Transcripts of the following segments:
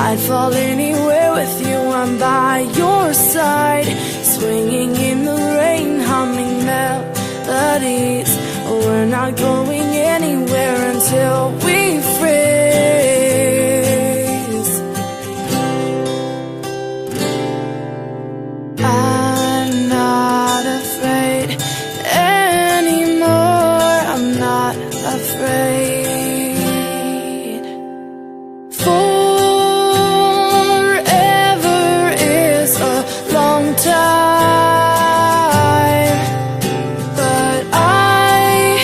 I'd fall anywhere with you, I'm by your side, swinging in the rain, humming melodies. We're not going anywhere until we freeze. I'm not afraid anymore, I'm not afraid. Forever is a long time, but I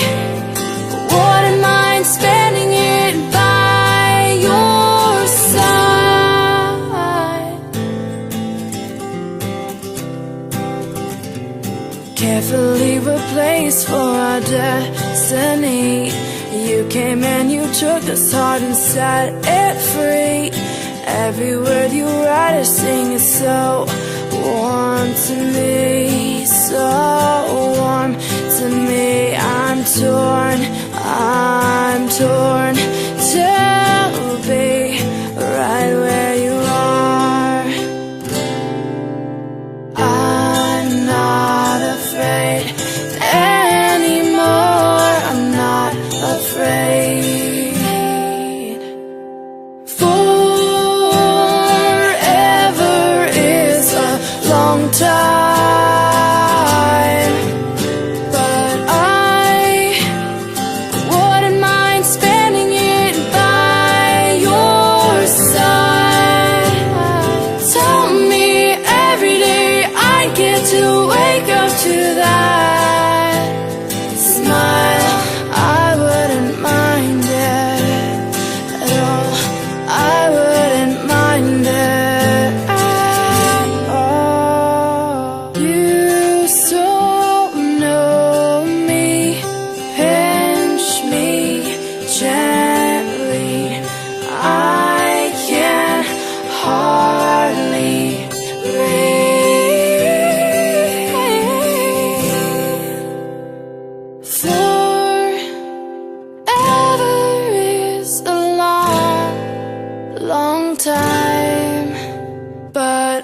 wouldn't mind spending it by your side. Carefully replaced for our destiny. You came and you took this heart and set it free. Every word you write or sing is so warm to me, so warm to me. I'm torn to be right where you are. I'm not afraid anymore, I'm not afraid. Forever is a long time, but I wouldn't mind spending it by your side. Tell me every day I get to wake up to that smile. I wouldn't mind it at all, I wouldn't mind it at all. You still know me, pinch me gently. I can hardly breathe. Forever is a long, long time, but